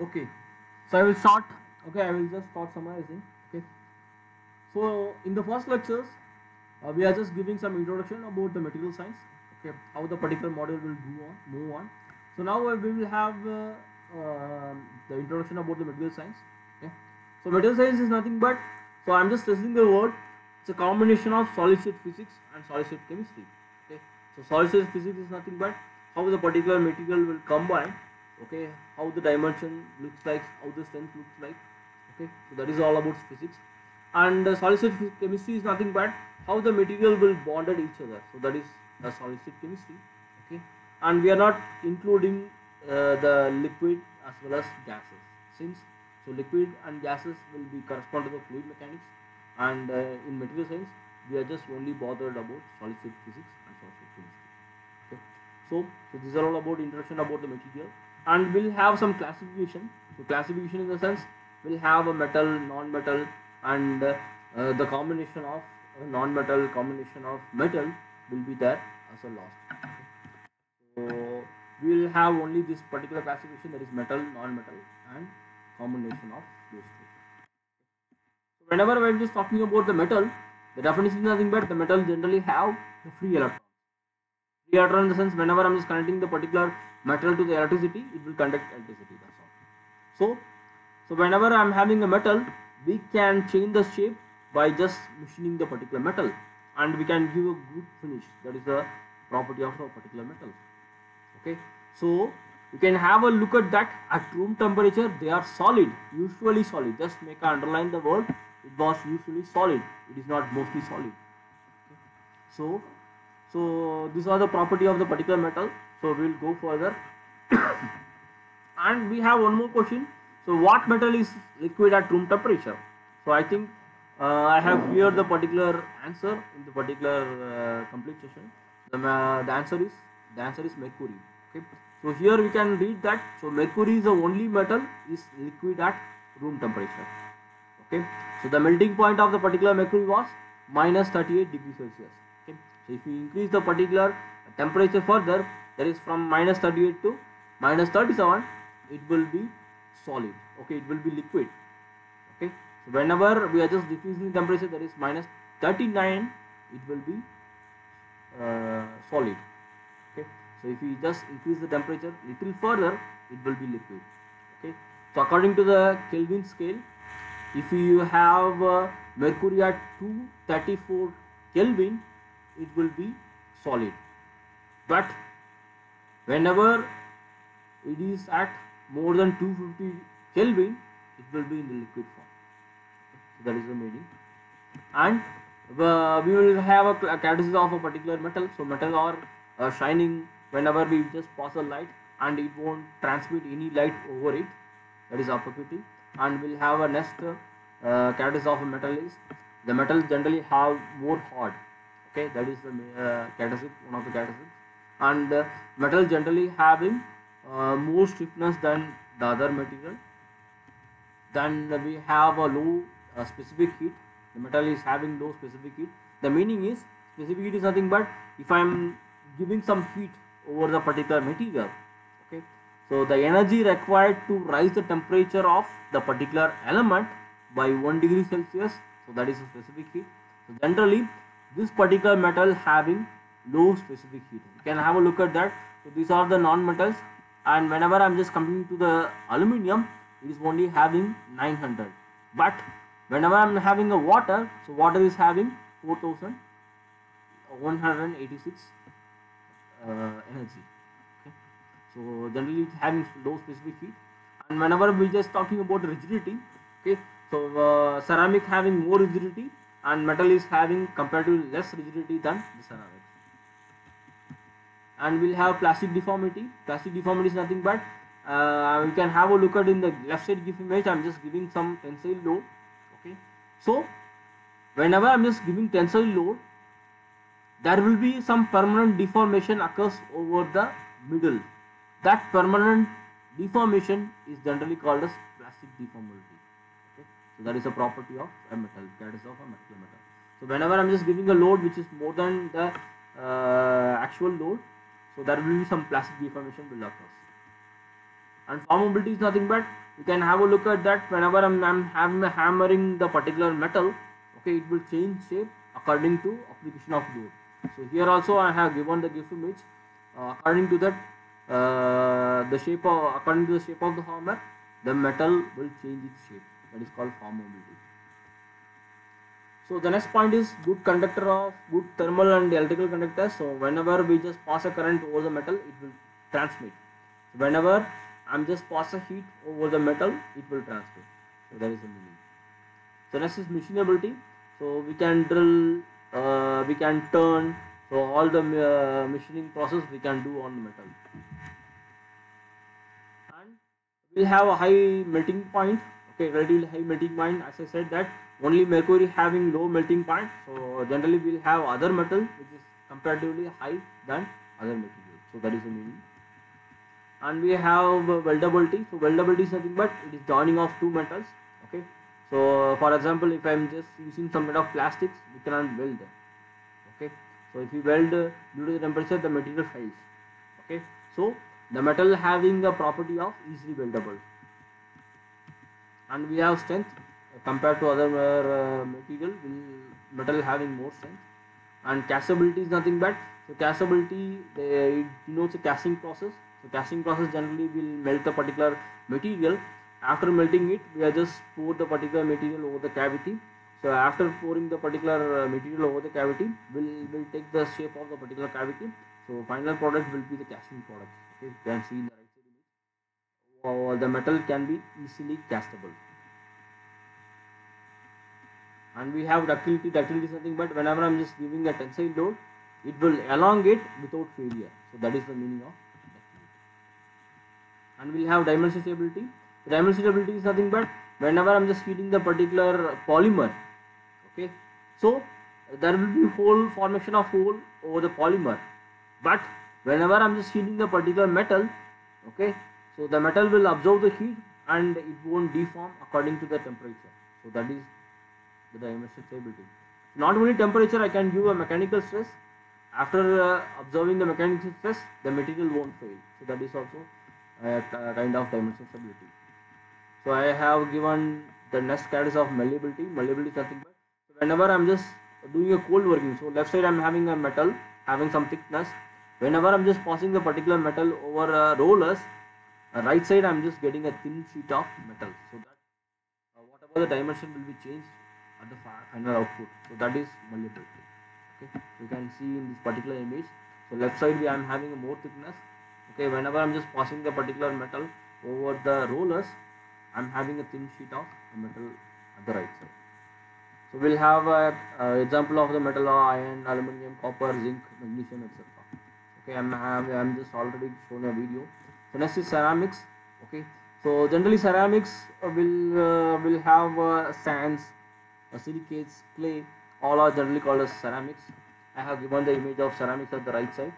Okay, so I will start. Okay, I will just start summarizing. Okay, so in the first lectures, we are just giving some introduction about the material science. Okay, how the particular model will move on. So now we will have the introduction about the material science. Okay, so material science is nothing but, so I'm just stressing the word. It's a combination of solid state physics and solid state chemistry. Okay, so solid state physics is nothing but how the particular material will combine. Okay, how the dimension looks like, how the strength looks like. Okay, so that is all about physics. And solid state chemistry is nothing but how the material will bond at each other. So that is solid state chemistry. Okay, and we are not including the liquid as well as gases, since so liquid and gases will be correspond to the fluid mechanics, and in material science we are just only bothered about solid state physics and solid state chemistry. Okay, so these are all about introduction about the material, and we'll have some classification. So classification in the sense we'll have a metal, non-metal, and the combination of non-metal, combination of metal will be there as a last. So we will have only this particular classification, that is metal, non-metal, and combination of those two. So whenever I'm just talking about the metal, the definition is nothing but the metal generally have the free electron. Free electron in the sense whenever I'm just connecting the particular metal to the electricity, it will conduct electricity. That's all. So whenever I'm having a metal, we can change the shape by just machining the particular metal, and we can give a good finish. That is the property of a particular metal. Okay, so you can have a look at that. At room temperature they are solid, usually solid. Just make a underline the word, it was usually solid, it is not mostly solid. Okay. So these are the property of the particular metal. So we will go further. And we have one more question. So what metal is liquid at room temperature? So I think I have cleared the particular answer in the particular complete session. The answer is mercury. Okay, so here we can read that. So mercury is the only metal is liquid at room temperature. Okay, so the melting point of the particular mercury was minus 38 degrees Celsius. Okay, so if we increase the particular temperature further, that is from minus 38 to minus 37, it will be solid. Okay, it will be liquid. Okay, so whenever we are just decreasing the temperature, that is minus 39, it will be solid. Okay, so if we just increase the temperature little further, it will be liquid. Okay, so according to the Kelvin scale, if you have mercury at 234 Kelvin, it will be solid. But whenever it is at more than 250 Kelvin, it will be in the liquid form. So that is the meaning. And we will have a characteristic of a particular metal. So metal are shining whenever we just pass a light, and it won't transmit any light over it. That is opaquity. And we'll have a next characteristic of a metal is the metals generally have more hard. Okay, that is the characteristic, one of the characteristics. And metal generally having more stiffness than the other material. Then we have a low specific heat. The metal is having low specific heat. The meaning is specific heat is nothing but if I am giving some heat over the particular material. Okay, so the energy required to rise the temperature of the particular element by 1 degree Celsius. So that is a specific heat. So generally this particular metal having low specific heat. You can have a look at that. So these are the non-metals, and whenever I'm just coming to the aluminium, it is only having 900. But whenever I'm having a water, so water is having 4186 energy. Okay, so generally it's having low specific heat. And whenever we just talking about rigidity, okay, so ceramic having more rigidity, and metal is having comparatively less rigidity than the ceramic. And we'll have plastic deformity. Plastic deformity is nothing but we can have a look at in the left side give image. I'm just giving some tensile load. Okay, so whenever I'm just giving tensile load, there will be some permanent deformation occurs over the middle. That permanent deformation is generally called as plastic deformability. Okay, so that is a property of a metal, that is of a metal. So whenever I'm just giving a load which is more than the actual load, so there will be some plastic deformation will occur. And formability is nothing but you can have a look at that. Whenever I'm hammering the particular metal, okay, it will change shape according to application of load. So here also I have given the GIF image. According to that, according to the shape of the hammer, the metal will change its shape. That is called formability. So the next point is good conductor of good thermal and electrical conductors. So whenever we just pass a current over the metal, it will transmit. Whenever I'm just pass a heat over the metal, it will transmit. So that is the meaning. So next is machinability. So we can drill, we can turn. So all the machining process we can do on the metal. And we'll have a high melting point. Okay, relatively high melting point. As I said that only mercury having low melting point. So generally we'll have other metal which is comparatively high than other materials. So that is the meaning. And we have weldability. So weldability is nothing but it is joining of two metals. Okay. So for example, if I'm just using some kind of plastics, we cannot weld. Okay. So if you weld due to the temperature, the material fails. Okay. So the metal having the property of easily weldable. And we have strength compared to other material, metal having more strength. And castability is nothing but, so castability it denotes a casting process. So casting process generally will melt a particular material. After melting it, we are just pour the particular material over the cavity. So after pouring the particular material over the cavity, will take the shape of the particular cavity. So final product will be the casting product. Okay, you can see in the right side image. The metal can be easily castable. And we have ductility. Ductility is nothing but whenever I'm just giving a tensile load, it will elongate without failure. So that is the meaning of ductility. And we'll have dimension stability. The dimension stability is nothing but whenever I'm just feeding the particular polymer, okay, so there will be whole formation of hole over the polymer. But whenever I'm just heating the particular metal, okay, so the metal will absorb the heat and it won't deform according to the temperature. So that is the dimension stability. Not only temperature, I can give a mechanical stress. After observing the mechanical stress, the material won't fail. So that is also a kind of dimension stability. So I have given the next category of malleability. Malleability is nothing but whenever I'm just doing a cold working. So left side I'm having a metal having some thickness. Whenever I'm just passing the particular metal over rollers, right side I'm just getting a thin sheet of metal. So that whatever the dimension will be changed at the final output. So that is malleability. Okay, you can see in this particular image. So left side I'm having a more thickness. Okay, whenever I'm just passing the particular metal over the rollers, I'm having a thin sheet of metal at the right side. So we'll have an example of the metal iron, aluminum, copper, zinc, magnesium, etc. Okay, I'm just already shown a video. So next is ceramics. Okay, so generally ceramics will have sands, silicates, clay. All are generally called as ceramics. I have given the image of ceramics at the right side.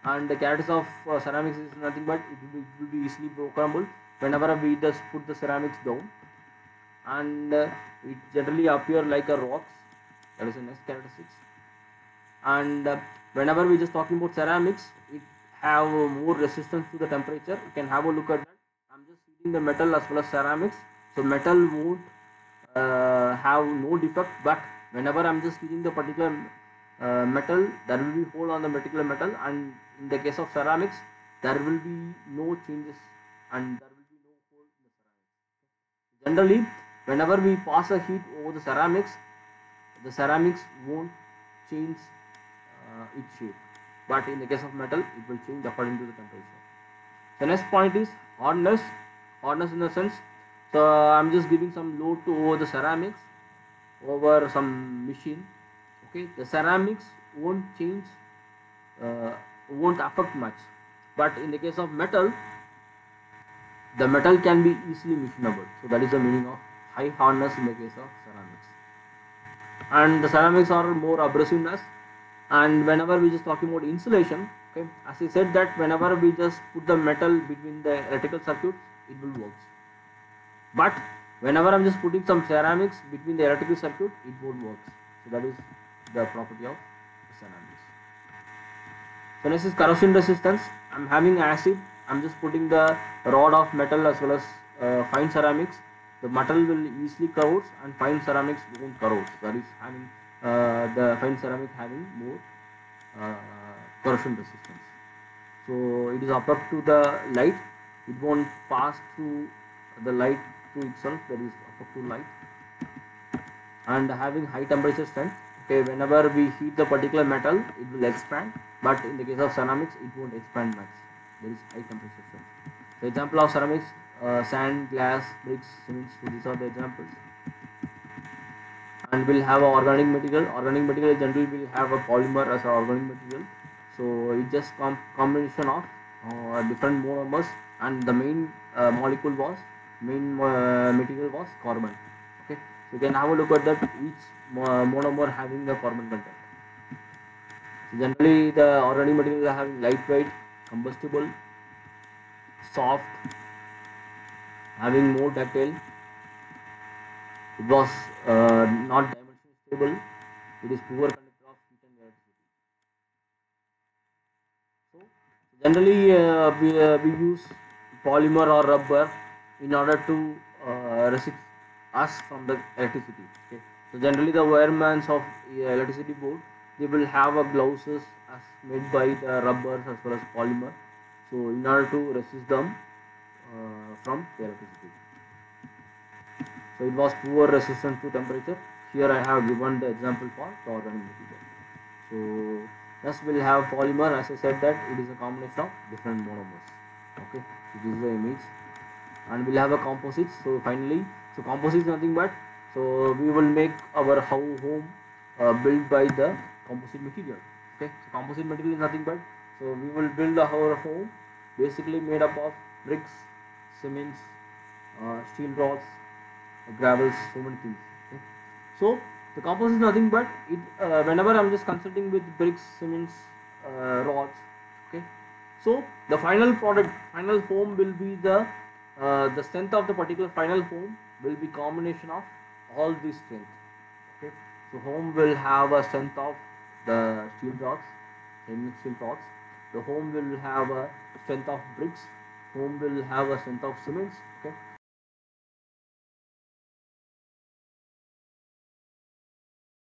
And the characteristics of ceramics is nothing but it will be easily brokenable whenever we just put the ceramics down, and it generally appear like a rocks. That is the next characteristics. And whenever we just talking about ceramics, it have more resistance to the temperature. You can have a look at that. I'm just heating the metal as well as ceramics, so metal won't have no defect, but whenever I'm just heating the particular metal, there will be hole on the particular metal, and in the case of ceramics there will be no changes and there will be no hole in the ceramics. Generally whenever we pass a heat over the ceramics won't change its shape, but in the case of metal it will change according to the temperature. The next point is hardness. Hardness in the sense, so I'm just giving some load to over the ceramics over some machine. Okay, the ceramics won't change, won't affect much, but in the case of metal, the metal can be easily machinable. So that is the meaning of high hardness in the case of ceramics. And the ceramics are more abrasiveness. And whenever we just talking about insulation, okay, as I said that whenever we just put the metal between the electrical circuits, it will work. But whenever I'm just putting some ceramics between the electrical circuit, it won't work. So that is the property of ceramics. So next is corrosion resistance. I'm having acid. I'm just putting the rod of metal as well as fine ceramics, the metal will easily corrodes and fine ceramics won't corrode. That is having the fine ceramic having more uh, corrosion resistance. So it is up to the light. It won't pass through the light to itself. That is up to light. And having high temperature strength. Okay, whenever we heat the particular metal, it will expand. But in the case of ceramics, it won't expand much. There is high temperature strength. The example of ceramics, sand, glass, bricks, cements. So these are the examples. And we'll have a organic material. Organic material generally will have a polymer as an organic material. So it just combination of different monomers, and the main material was carbon. Okay, so you can have a look at that. Each monomer having the carbon content. So generally, the organic material are having lightweight, combustible, soft, having more ductile. It was not dimension stable. It is poor conductor of heat and electricity. So generally, we use polymer or rubber in order to resist us from the electricity. Okay. So generally, the wiremans of electricity board, they will have a glasses as made by the rubbers as well as polymer. So in order to resist them from the electricity. So it was poor resistance to temperature. Here I have given the example for the organic material. So thus we'll have polymer, as I said that it is a combination of different monomers. Okay, so this is the image. And we'll have a composite. So finally, so composite is nothing but, so we will make our home built by the composite material. Okay, so composite material is nothing but, so we will build our home basically made up of bricks, cements, steel rods, gravels, so many things. Okay. So the composite is nothing but it. Whenever I'm just consulting with bricks, cements, rods. Okay. So the final product, final foam will be the strength of the particular final foam will be combination of all these strength. Okay. So foam will have a strength of the steel rods, steel rods. The foam will have a strength of bricks. Foam will have a strength of cements. Okay.